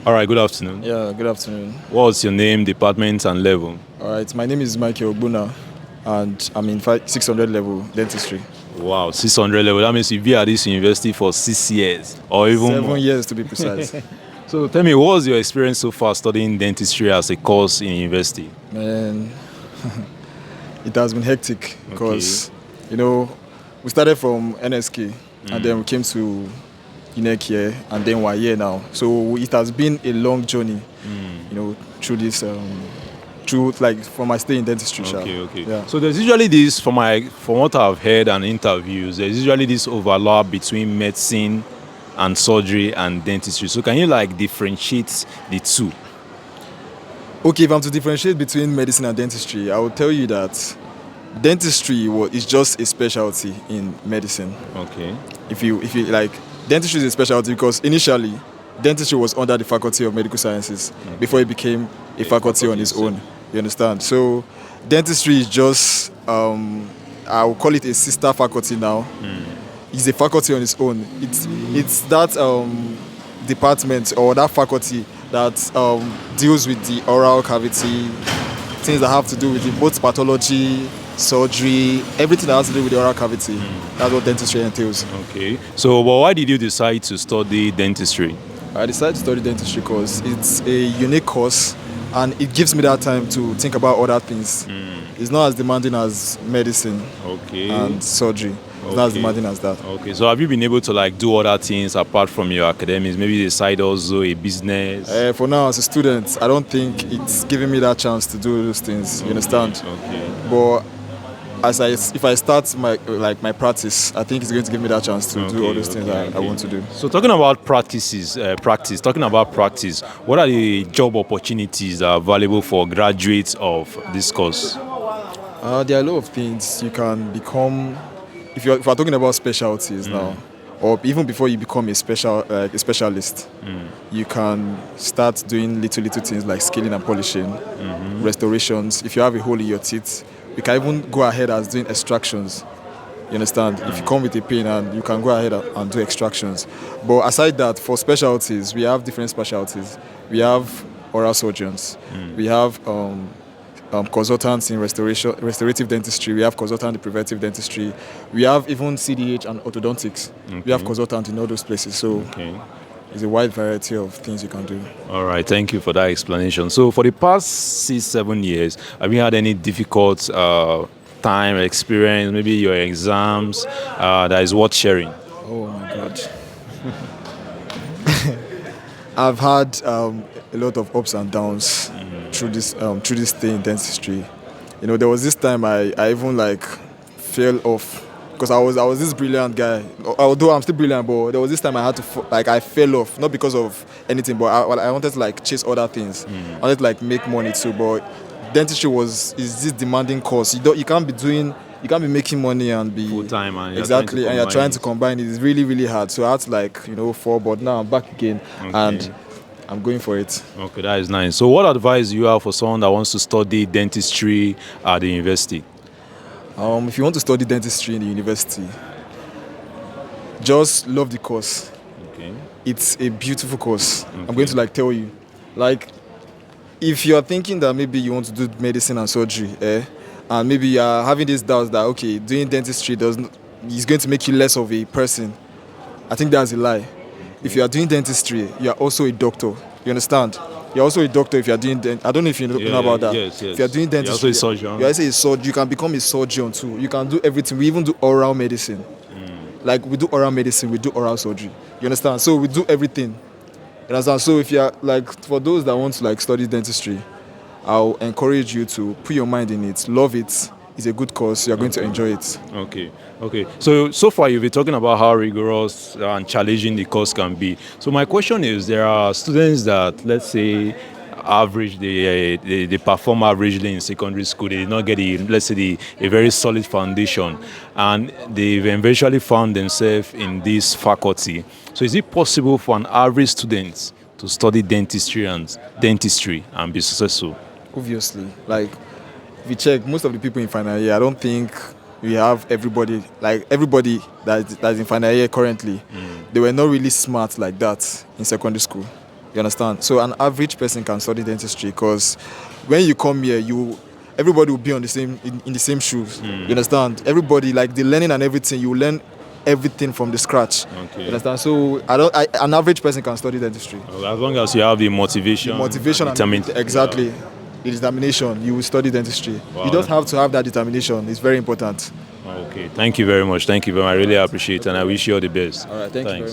All right, good afternoon. Yeah, good afternoon. What's your name, department, and level? All right, my name is Michael Ogbuna, and I'm in 600 level dentistry. Wow, 600 level. That means you've been at this university for 6 years or even 7 years to be precise. more. So tell me, what was your experience so far studying dentistry as a course in university? Man, it has been hectic because, we started from NSK and then we came to UNEC here and then we're here now. So it has been a long journey, through this, from my stay in dentistry. Okay. Yeah. So there's usually this, from what I've heard and interviews, there's usually this overlap between medicine and surgery and dentistry. So can you differentiate the two? Okay, if I'm to differentiate between medicine and dentistry, I would tell you that dentistry is just a specialty in medicine. Okay. If you like, dentistry is a specialty because initially dentistry was under the Faculty of Medical Sciences before it became a faculty on its own. You understand? So dentistry is just I will call it a sister faculty now. It's a faculty on its own. It's that department or that faculty that deals with the oral cavity, things that have to do with both pathology, surgery, everything that has to do with the oral cavity. That's what dentistry entails. Okay. So, but why did you decide to study dentistry? I decided to study dentistry because it's a unique course and it gives me that time to think about other things. It's not as demanding as medicine and surgery. It's not as demanding as that. Okay, so have you been able to do other things apart from your academics? Maybe a side also, a business? For now, as a student, I don't think it's giving me that chance to do those things. You understand? Okay. But if I start my practice, I think it's going to give me that chance to do all those things I want to do. So talking about practice, what are the job opportunities that are available for graduates of this course? There are a lot of things you can become. If we're talking about specialties now, or even before you become a specialist, you can start doing little things like scaling and polishing, restorations. If you have a hole in your teeth, you can even go ahead as doing extractions. You understand? If you come with a pain, and you can go ahead and do extractions. But aside that, for specialties, we have different specialties. We have oral surgeons. We have consultants in restorative dentistry. We have consultants in preventive dentistry. We have even CDH and orthodontics. We have consultants in all those places. So it's a wide variety of things you can do. All right, thank you for that explanation. So for the past 6-7 years, have you had any difficult time experience, maybe your exams, that is worth sharing? Oh my God. I've had a lot of ups and downs through this stay in dentistry. There was this time I even fell off because I was this brilliant guy. Although I'm still brilliant, but there was this time I had to I fell off, not because of anything, but I wanted to chase other things. I wanted to make money too, but dentistry is this demanding course. You can't be making money and be full time, and you're trying to combine it. It's really, really hard. So I had to fall, but now I'm back again and I'm going for it. Okay, that is nice. So what advice do you have for someone that wants to study dentistry at the university? If you want to study dentistry in the university, just love the course. Okay. It's a beautiful course. Okay. I'm going to tell you. If you are thinking that maybe you want to do medicine and surgery, and maybe you are having these doubts that doing dentistry is going to make you less of a person, I think that's a lie. If you are doing dentistry, you are also a doctor. You understand? You're also a doctor if you are doing I don't know if you know about that. Yes. If you are doing dentistry, you're also a surgeon. You're also a surgeon. You can become a surgeon too. You can do everything. We even do oral medicine. We do oral medicine, we do oral surgery. You understand? So we do everything. You understand? So if you are for those that want to study dentistry, I'll encourage you to put your mind in it, love it. It's a good course. You're going to enjoy it. Okay. So far you've been talking about how rigorous and challenging the course can be. So my question is, there are students that, let's say, they perform averagely in secondary school. They did not get a very solid foundation, and they've eventually found themselves in this faculty. So is it possible for an average student to study dentistry and be successful? Obviously, if you check most of the people in final year, I don't think we have everybody that's in final year currently. They were not really smart like that in secondary school. You understand? So an average person can study dentistry because when you come here, everybody will be on the same in the same shoes. You understand? Everybody, like the learning and everything, you learn everything from the scratch. Okay. You understand? So an average person can study dentistry. As long as you have the motivation, And exactly. The determination, you will study dentistry. Wow. You just have to have that determination. It's very important. Okay, thank you very much. Thank you very much. I really appreciate it, and I wish you all the best. All right, thank you very much.